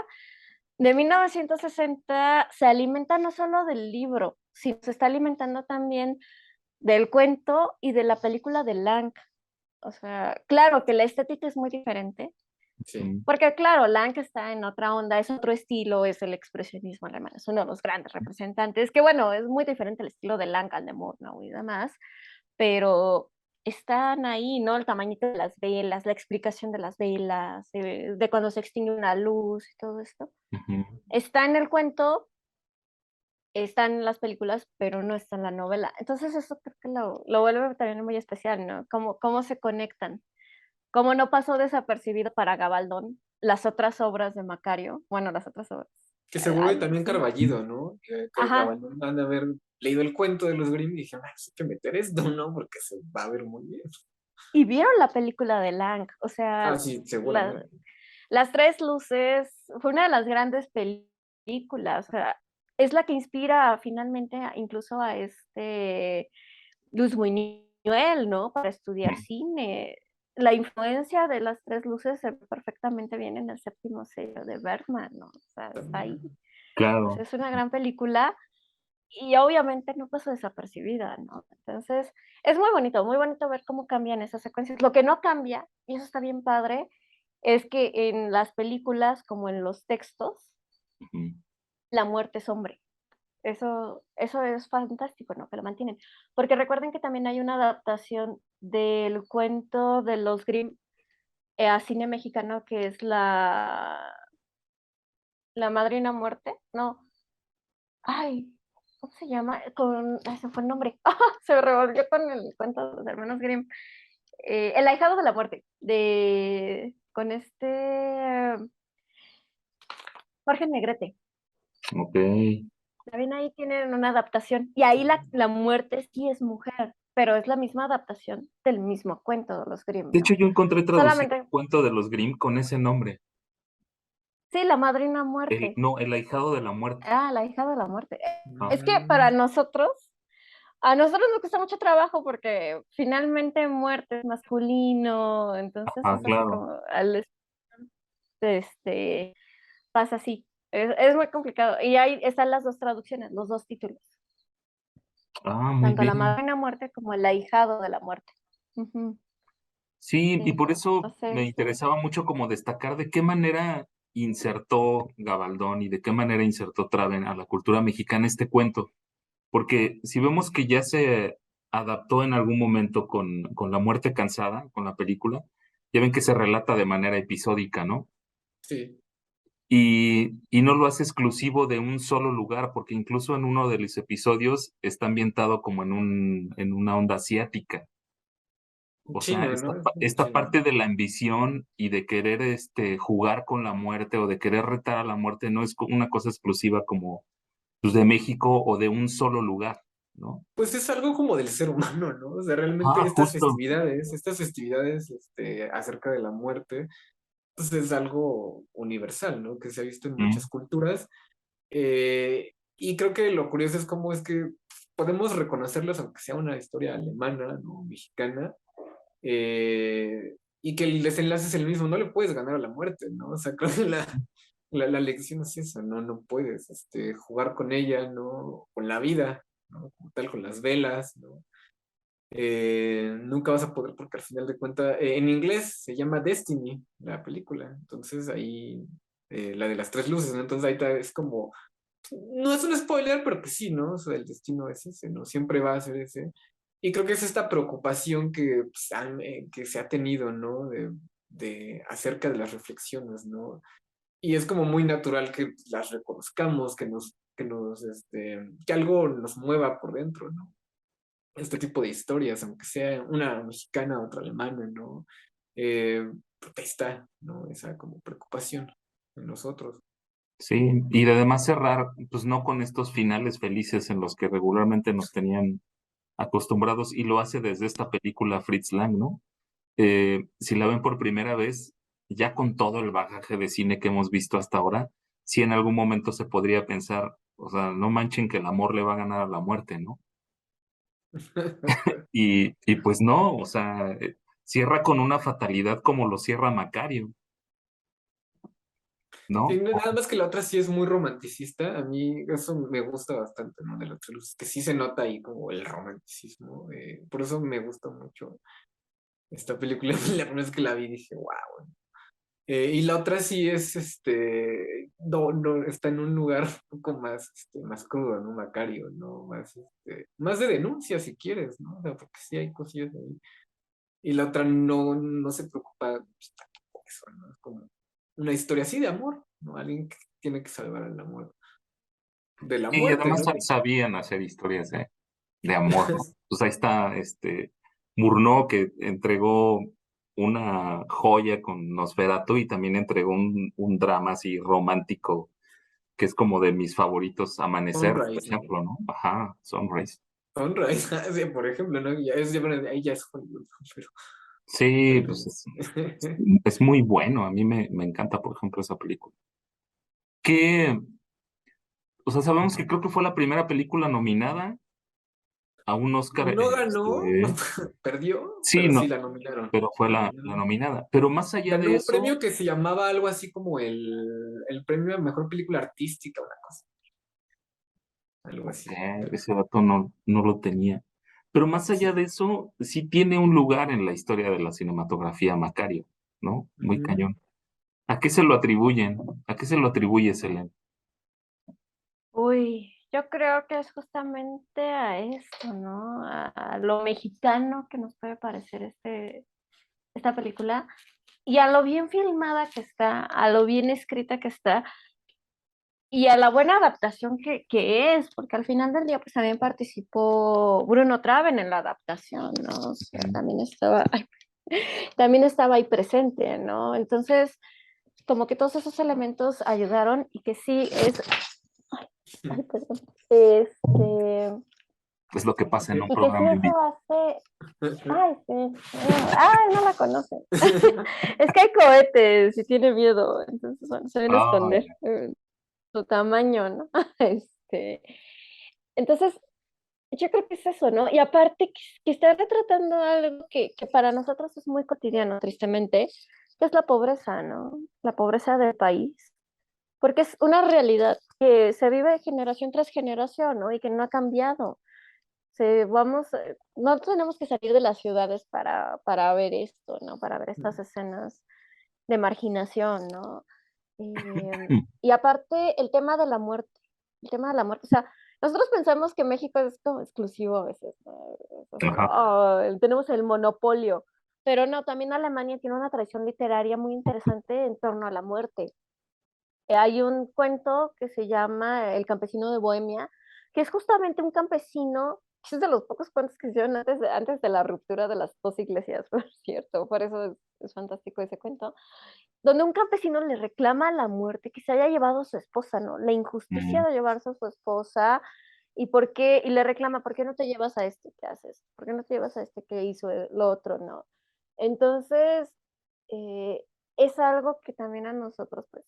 Speaker 2: de 1960 se alimenta no solo del libro, sino se está alimentando también del cuento y de la película de Lang. O sea, claro que la estética es muy diferente,
Speaker 3: Sí,
Speaker 1: Mm.
Speaker 2: porque claro, Lang está en otra onda, es otro estilo, es el expresionismo alemán, es uno de los grandes representantes, que bueno, es muy diferente el estilo de Lang al de Murnau y demás, pero están ahí, ¿no? El tamañito de las velas, la explicación de las velas, de cuando se extingue una luz y todo esto.
Speaker 1: Ujú.
Speaker 2: Está en el cuento, está en las películas, pero no está en la novela. Entonces eso creo que lo vuelve también muy especial, ¿no? Cómo se conectan. Como no pasó desapercibido para Gabaldón las otras obras de Macario, bueno, las otras obras.
Speaker 3: que seguro y
Speaker 2: Ay,
Speaker 3: también
Speaker 2: sí.
Speaker 3: Carballido, ¿no? Que
Speaker 2: Ajá.
Speaker 3: Caballón han de haber leído el cuento de los Grimm y dije, "Ay, hay que meter esto, ¿no? Porque se va a ver muy bien".
Speaker 2: Y vieron la película de Lang, o
Speaker 3: Ah,
Speaker 2: sea,
Speaker 3: sí,
Speaker 2: la-
Speaker 3: seguramente.
Speaker 2: Las Tres Luces fue una de las grandes películas, o sea, es la que inspira finalmente incluso a Luis Buñuel, ¿no? Para estudiar
Speaker 1: Mm.
Speaker 2: cine. La influencia de Las Tres Luces se ve perfectamente bien en el séptimo sello de Bergman, ¿no? O sea, está ahí.
Speaker 3: También.
Speaker 2: O sea,
Speaker 1: Claro.
Speaker 2: es una gran película y obviamente no pasó desapercibida, ¿no? Entonces, es muy bonito ver cómo cambian esas secuencias. Lo que no cambia, y eso está bien padre, es que en las películas, como en los textos,
Speaker 1: Ujú.
Speaker 2: la muerte es hombre. Eso es fantástico, ¿no? Que lo mantienen. Porque recuerden que también hay una adaptación del cuento de los Grimm a cine mexicano que es la Madrina Muerte. No, ay, ¿cómo se llama? Ay, se fue el nombre. Se me revolvió con el cuento de los hermanos Grimm. El ahijado de la muerte, con Jorge Negrete.
Speaker 1: Ok.
Speaker 2: También ahí tienen una adaptación. Y ahí la muerte sí es mujer, pero es la misma adaptación del mismo cuento de los Grimm,
Speaker 1: De hecho,
Speaker 2: ¿no?
Speaker 1: yo encontré traducido
Speaker 2: Solamente,
Speaker 1: un cuento de los Grimm con ese nombre.
Speaker 2: sí, la madrina muerte.
Speaker 1: No, el ahijado de la muerte.
Speaker 2: Ah, la hija de la muerte.
Speaker 1: Ah,
Speaker 2: Es que
Speaker 3: Mm,
Speaker 2: para nosotros, a nosotros nos cuesta mucho trabajo porque finalmente muerte es masculino, entonces
Speaker 1: ajá,
Speaker 2: es así
Speaker 1: claro.
Speaker 2: como, este, pasa así. Es muy complicado. Y ahí están las dos traducciones, los dos títulos.
Speaker 1: Ah, muy
Speaker 2: Tanto la
Speaker 1: bien.
Speaker 2: madrina muerte como el ahijado de la muerte. Ujú,
Speaker 1: Sí, y
Speaker 2: sí.
Speaker 1: por eso me
Speaker 2: Entonces, sí.
Speaker 1: interesaba mucho como destacar de qué manera insertó Gabaldón y de qué manera insertó Traven a la cultura mexicana este cuento. Porque si vemos que ya se adaptó en algún momento con La Muerte Cansada, con la película, Ya ven que se relata de manera episódica, ¿no?
Speaker 3: Sí.
Speaker 1: Y no lo hace exclusivo de un solo lugar, porque incluso en uno de los episodios está ambientado como en una onda asiática. O sea,
Speaker 3: Chino, ¿no? Es como
Speaker 1: esta
Speaker 3: chino.
Speaker 1: parte de la ambición y de querer jugar con la muerte o de querer retar a la muerte no es una cosa exclusiva como pues, de México o de un solo lugar, ¿no?
Speaker 3: Pues es algo como del ser humano, ¿no? O sea, realmente
Speaker 1: Ah, justo.
Speaker 3: estas festividades, acerca de la muerte, pues es algo universal, ¿no? Que se ha visto en
Speaker 1: Mm.
Speaker 3: muchas culturas. Y creo que lo curioso es cómo es que podemos reconocerlos, aunque sea una historia alemana, ¿no? Mexicana, y que el desenlace es el mismo, no le puedes ganar a la muerte, ¿no? O sea, creo que la lección es esa, ¿no? No puedes jugar con ella, ¿no? Con la vida, ¿no? Como tal, con las velas, ¿no? Nunca vas a poder porque al final de cuentas, en inglés se llama Destiny, la película, entonces ahí, la de las tres luces, ¿no? Entonces es como, no es un spoiler, pero que sí, ¿no? O sea, el destino es ese, ¿no? Siempre va a ser ese. Y creo que es esta preocupación que, pues, que se ha tenido, ¿no? Acerca de las reflexiones, ¿no? Y es como muy natural que las reconozcamos, que algo nos mueva por dentro, ¿no? Este tipo de historias, aunque sea una mexicana, otra alemana, ¿no? Protesta, ¿no? Esa como preocupación en nosotros.
Speaker 1: Sí, y de además cerrar, pues no con estos finales felices en los que regularmente nos tenían acostumbrados, y lo hace desde esta película Fritz Lang, ¿no? Si la ven por primera vez, ya con todo el bagaje de cine que hemos visto hasta ahora, si en algún momento se podría pensar, o sea, no manchen que el amor le va a ganar a la muerte, ¿no? Y pues no, o sea, cierra con una fatalidad como lo cierra Macario,
Speaker 3: Sí,
Speaker 1: ¿no?
Speaker 3: nada más que la otra sí es muy romanticista. A mí eso me gusta bastante, ¿no? De la otra luz, que sí se nota ahí como el romanticismo. Por eso me gusta mucho esta película. La primera vez que la vi dije, wow. Y la otra sí es, no, no, está en un lugar un poco más, más crudo, ¿no? Macario, ¿no? Más de denuncia si quieres, ¿no? O sea, porque sí hay cosillas ahí. Y la otra no se preocupa pues, tanto por eso, ¿no? Es como una historia así de amor, ¿no? Alguien que tiene que salvar al amor, de la
Speaker 1: Y
Speaker 3: muerte,
Speaker 1: además
Speaker 3: ¿no?
Speaker 1: sabían hacer historias de amor, ¿no? Pues ahí está Murnau, que entregó una joya con Nosferatu y también entregó un drama así romántico que es como de mis favoritos, Amanecer, por
Speaker 3: Sunrise, ¿no?
Speaker 1: ejemplo, ¿no? Ajá, Sunrise.
Speaker 3: Sunrise, sí, por ejemplo, ¿no? Bueno, ahí ya es Hollywood,
Speaker 1: Sí,
Speaker 3: pero
Speaker 1: pues es muy bueno, a mí me encanta, por ejemplo, esa película. Que, o sea, sabemos que creo que fue la primera película nominada a un Oscar,
Speaker 3: no ganó, perdió,
Speaker 1: sí,
Speaker 3: pero sí
Speaker 1: no,
Speaker 3: la nominaron.
Speaker 1: pero fue
Speaker 3: La
Speaker 1: la
Speaker 3: nominaron.
Speaker 1: nominada. Pero más allá de
Speaker 3: Ganó un
Speaker 1: eso,
Speaker 3: premio que se llamaba algo así como el premio a mejor película artística, una cosa, algo así.
Speaker 1: ese dato no lo tenía. Pero más allá
Speaker 3: Sí.
Speaker 1: de eso, sí tiene un lugar en la historia de la cinematografía Macario, ¿no? Muy
Speaker 3: Ujú.
Speaker 1: cañón. ¿A qué se lo atribuyen? ¿A qué se lo atribuye, Selene?
Speaker 2: Uy, yo creo que es justamente a esto, ¿no? A lo mexicano que nos puede parecer esta película y a lo bien filmada que está, a lo bien escrita que está y a la buena adaptación que es, porque al final del día pues también participó Bruno Traven en la adaptación, ¿no? O sea,
Speaker 1: Mm.
Speaker 2: también estaba ahí presente, ¿no? Entonces, como que todos esos elementos ayudaron y que sí es, ay, perdón,
Speaker 1: Es lo que pasa en un
Speaker 2: y que sí
Speaker 1: programa en
Speaker 2: eso
Speaker 1: vivo.
Speaker 2: hace, ay, sí, ay, no la conoce. Es que hay cohetes y tiene miedo, entonces bueno, se viene a
Speaker 1: Ah,
Speaker 2: esconder su tamaño, ¿no? Este, entonces, yo creo que es eso, ¿no? Y aparte que está retratando algo que para nosotros es muy cotidiano, tristemente, que es la pobreza, ¿no? La pobreza del país, porque es una realidad que se vive de generación tras generación, ¿no? Y que no ha cambiado. No tenemos que salir de las ciudades para ver esto, ¿no? Para ver estas escenas de marginación, ¿no? Y aparte, el tema de la muerte, o sea, nosotros pensamos que México es como exclusivo a veces, ¿no? Es así,
Speaker 1: ajá.
Speaker 2: "Oh, tenemos el monopolio", Pero no, también Alemania tiene una tradición literaria muy interesante en torno a la muerte. Hay un cuento que se llama El campesino de Bohemia, que es justamente un campesino, que es de los pocos cuentos que se hicieron antes de la ruptura de las dos iglesias, por cierto, por eso es fantástico ese cuento, donde un campesino le reclama a la muerte que se haya llevado a su esposa, ¿no? La injusticia
Speaker 1: Mm,
Speaker 2: de llevarse a su esposa y por qué, y le reclama, ¿por qué no te llevas a este que haces? ¿Por qué no te llevas a este que hizo lo otro, no? Entonces, eh, es algo que también a nosotros, pues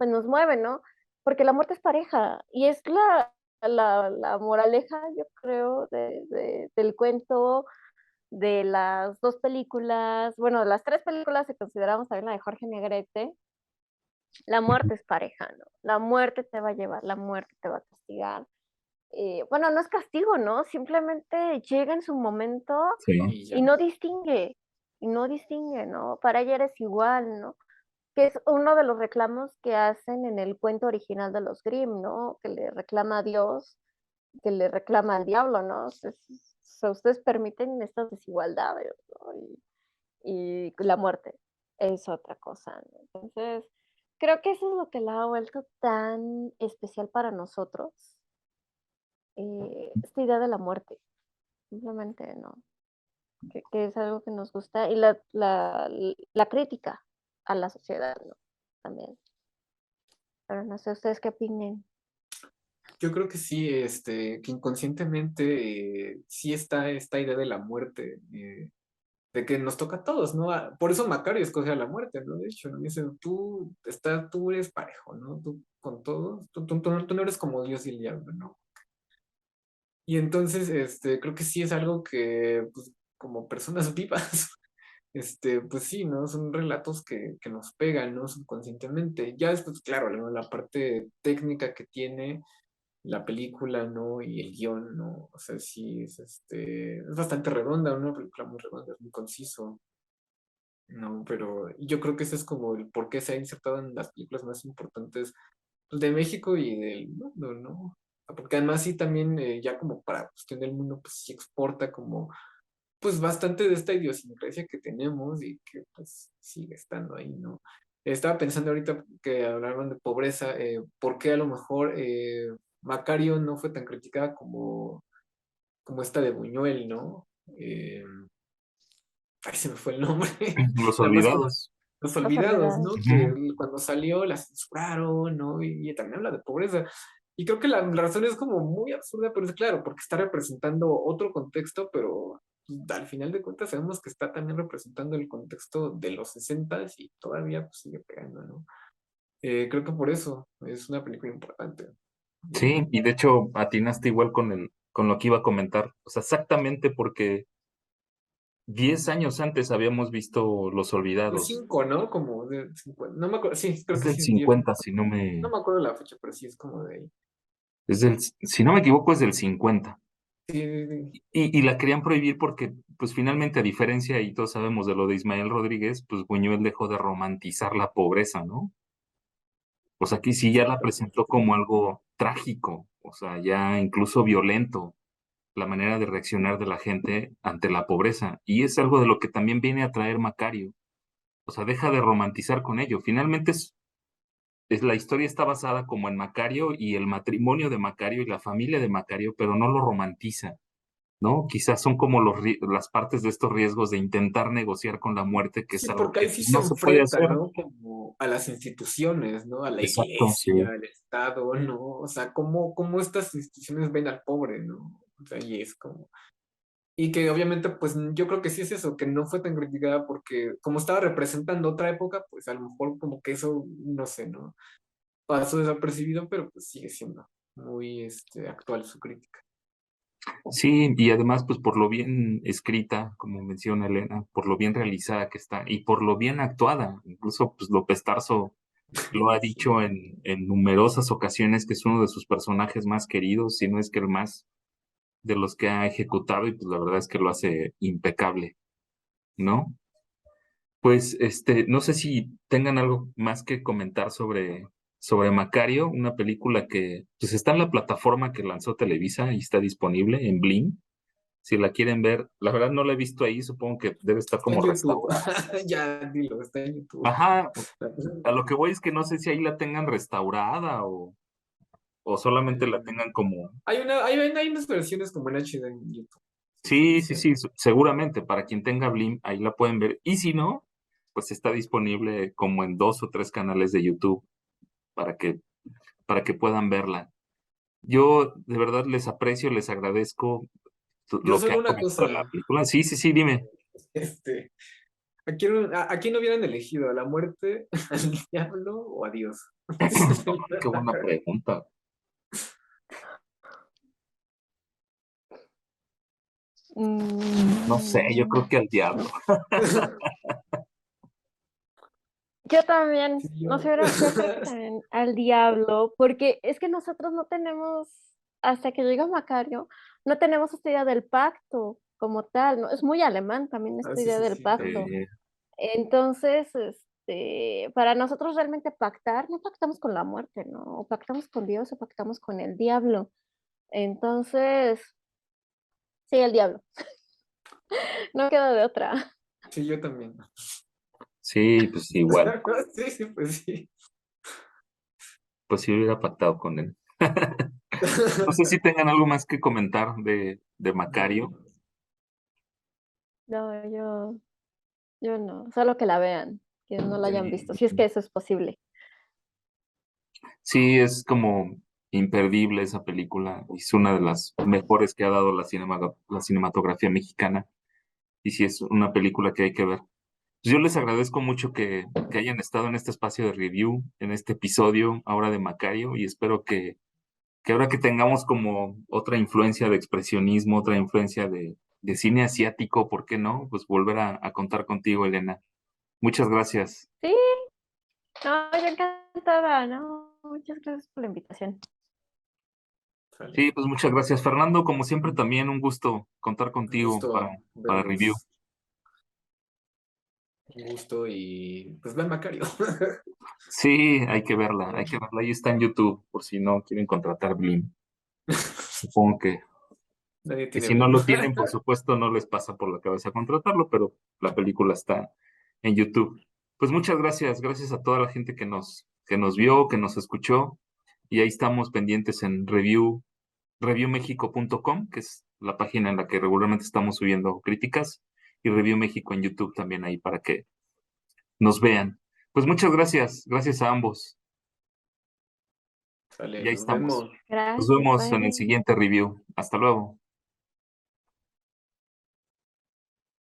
Speaker 2: nos mueve, ¿no? Porque la muerte es pareja y es la moraleja, yo creo, del cuento, de las dos películas, bueno, de las tres películas, si consideramos también la de Jorge Negrete, la muerte es pareja, ¿no? La muerte te va a llevar, la muerte te va a castigar. Bueno, no es castigo, ¿no? Simplemente llega en su momento
Speaker 1: sí.
Speaker 3: Y
Speaker 2: y
Speaker 3: ya.
Speaker 2: no distingue, ¿no? Para ella eres igual, ¿no? Que es uno de los reclamos que hacen en el cuento original de los Grimm, ¿no? Que le reclama a Dios, que le reclama al diablo, ¿no? Ustedes permiten estas desigualdades, ¿no? Y la muerte es otra cosa, ¿no? Entonces, creo que eso es lo que la ha vuelto tan especial para nosotros, esta idea de la muerte, simplemente, ¿no? Que es algo que nos gusta y la crítica a la sociedad, ¿no? También. Pero no sé ustedes qué opinen.
Speaker 3: Yo creo que sí, que inconscientemente sí está esta idea de la muerte, de que nos toca a todos, ¿no? Por eso Macario escoge a la muerte, ¿no? De hecho, ¿no? Dice, tú eres parejo, ¿no? Tú con todos, tú no eres como Dios y el diablo, ¿no? Y entonces, creo que sí es algo que, pues, como personas vivas, pues sí, ¿no? Son relatos que nos pegan, ¿no? Subconscientemente. Ya después, claro, ¿no? La parte técnica que tiene la película, ¿no? Y el guión, ¿no? O sea, sí, es bastante redonda, una película muy redonda, es muy conciso, ¿no? Pero yo creo que ese es como el por qué se ha insertado en las películas más importantes pues, de México y del mundo, ¿no? Porque además sí también, ya como para cuestión del mundo, pues sí exporta como, pues bastante de esta idiosincrasia que tenemos y que pues sigue estando ahí, ¿no? Estaba pensando ahorita que hablaron de pobreza, ¿por qué a lo mejor Macario no fue tan criticada como esta de Buñuel, ¿no? Ay, se me fue el nombre.
Speaker 1: Los
Speaker 3: La más
Speaker 1: olvidados.
Speaker 3: Los
Speaker 2: Las
Speaker 3: Olvidados, ¿no?
Speaker 2: olvidadas.
Speaker 3: Que
Speaker 1: Ujú.
Speaker 3: cuando salió la censuraron, ¿no? Y también habla de pobreza. Y creo que la razón es como muy absurda, pero es claro, porque está representando otro contexto, pero al final de cuentas sabemos que está también representando el contexto de los 60 y todavía pues, sigue pegando, ¿no? Creo que por eso es una película importante.
Speaker 1: Sí,
Speaker 3: Eh,
Speaker 1: y de hecho atinaste igual con lo que iba a comentar. O sea, exactamente porque 10 años antes habíamos visto Los
Speaker 3: el
Speaker 1: Olvidados.
Speaker 3: 5, ¿no? Como de 50, no me acuerdo, sí, creo
Speaker 1: Es
Speaker 3: que
Speaker 1: del
Speaker 3: sí es 10.
Speaker 1: 50 si no
Speaker 3: No
Speaker 1: me,
Speaker 3: me acuerdo la fecha, pero sí es como de ahí.
Speaker 1: si no me equivoco, es del 50.
Speaker 3: Sí, sí, sí.
Speaker 1: Y la querían prohibir porque, pues finalmente, a diferencia, y todos sabemos de lo de Ismael Rodríguez, pues Buñuel dejó de romantizar la pobreza, ¿no? O sea, aquí sí ya la presentó como algo trágico, o sea, ya incluso violento, la manera de reaccionar de la gente ante la pobreza. Y es algo de lo que también viene a traer Macario. O sea, deja de romantizar con ello. Finalmente la historia está basada como en Macario y el matrimonio de Macario y la familia de Macario, pero no lo romantiza, ¿no? Quizás son como las partes de estos riesgos de intentar negociar con la muerte, que es
Speaker 3: Sí,
Speaker 1: algo
Speaker 3: porque
Speaker 1: que
Speaker 3: ahí sí se
Speaker 1: no se puede
Speaker 3: enfrenta,
Speaker 1: hacer.
Speaker 3: ¿no? Como a las instituciones, ¿no? A la
Speaker 1: Exacto, sí.
Speaker 3: iglesia, al Estado, ¿no? O sea, cómo estas instituciones ven al pobre, ¿no? O sea, y es como... Y que obviamente, pues yo creo que sí es eso, que no fue tan criticada porque como estaba representando otra época, pues a lo mejor como que eso, no sé, ¿no? Pasó desapercibido, pero pues sigue siendo muy actual su crítica.
Speaker 1: Sí, y además, pues por lo bien escrita, como menciona Elena, por lo bien realizada que está y por lo bien actuada. Incluso, pues López Tarso lo ha
Speaker 3: Sí.
Speaker 1: dicho en numerosas ocasiones que es uno de sus personajes más queridos, si no es que el más de los que ha ejecutado, y pues la verdad es que lo hace impecable, ¿no? Pues, no sé si tengan algo más que comentar sobre Macario, una película que, pues está en la plataforma que lanzó Televisa y está disponible en Blim. Si la quieren ver, la verdad no la he visto ahí, supongo que debe estar
Speaker 3: Está en
Speaker 1: como
Speaker 3: YouTube.
Speaker 1: restaurada.
Speaker 3: Ya, dilo, está en YouTube.
Speaker 1: Ajá, a lo que voy es que no sé si ahí la tengan restaurada o solamente la tengan como...
Speaker 3: Hay unas versiones como en HD en YouTube.
Speaker 1: Sí, sí,
Speaker 3: Sí.
Speaker 1: sí, seguramente para quien tenga Blim, ahí la pueden ver. Y si no, pues está disponible como en 2 o 3 canales de YouTube para que puedan verla. Yo de verdad les aprecio, les agradezco
Speaker 3: Yo
Speaker 1: lo que
Speaker 3: solo
Speaker 1: han
Speaker 3: una
Speaker 1: comentado de la
Speaker 3: cosa.
Speaker 1: película. Sí, sí, sí, dime.
Speaker 3: Este, ¿a quién hubieran elegido? ¿A la muerte, al diablo o a Dios?
Speaker 1: Qué buena pregunta. No sé, yo creo
Speaker 2: Mm,
Speaker 1: que al diablo.
Speaker 2: Yo también,
Speaker 3: Sí,
Speaker 2: no sé, pero yo creo que también al diablo, porque es que nosotros no tenemos, hasta que llega Macario, no tenemos esta idea del pacto como tal, ¿no? Es muy alemán también
Speaker 3: Ah,
Speaker 2: esta
Speaker 3: sí,
Speaker 2: idea
Speaker 3: sí,
Speaker 2: del
Speaker 3: sí.
Speaker 2: pacto. Entonces, para nosotros realmente pactar, no pactamos con la muerte, ¿no? O pactamos con Dios o pactamos con el diablo. Entonces, sí, el diablo, no queda de otra.
Speaker 3: Sí, yo también.
Speaker 1: Sí, pues igual.
Speaker 3: Sí, sí, pues sí.
Speaker 1: Pues sí hubiera pactado con él. No sé si tengan algo más que comentar de Macario.
Speaker 2: No, yo no, solo que la vean, que no la hayan visto, si es que eso es posible.
Speaker 1: Sí, es como imperdible esa película. Es una de las mejores que ha dado la cinematografía mexicana. Y sí, es una película que hay que ver. Pues yo les agradezco mucho que hayan estado en este espacio de review, en este episodio ahora de Macario, y espero que ahora que tengamos como otra influencia de expresionismo, otra influencia de cine asiático, ¿por qué no? Pues volver a contar contigo, Elena. Muchas gracias.
Speaker 2: Sí, no, yo encantada, ¿no? Muchas gracias por la invitación.
Speaker 3: Sale.
Speaker 1: Sí, pues muchas gracias, Fernando. Como siempre, también un gusto contar
Speaker 3: Un
Speaker 1: contigo
Speaker 3: gusto
Speaker 1: para review.
Speaker 3: verlos. Un gusto y pues ven Macario.
Speaker 1: Sí, hay que verla, hay que verla. Ahí está en YouTube, por si no quieren contratar Blim. Supongo
Speaker 3: Nadie
Speaker 1: que
Speaker 3: tiene
Speaker 1: si no
Speaker 3: Blim.
Speaker 1: lo tienen, por supuesto, no les pasa por la cabeza contratarlo, pero la película está en YouTube. Pues muchas gracias, gracias a toda la gente que nos vio, que nos escuchó, y ahí estamos pendientes en reviewmexico.com, que es la página en la que regularmente estamos subiendo críticas, y Review México en YouTube también ahí para que nos vean. Pues muchas gracias, gracias a ambos, y
Speaker 3: Sale,
Speaker 1: ahí
Speaker 3: nos
Speaker 1: estamos.
Speaker 3: vemos.
Speaker 1: Nos
Speaker 2: Gracias,
Speaker 1: vemos en el
Speaker 2: bye.
Speaker 1: siguiente review. Hasta luego.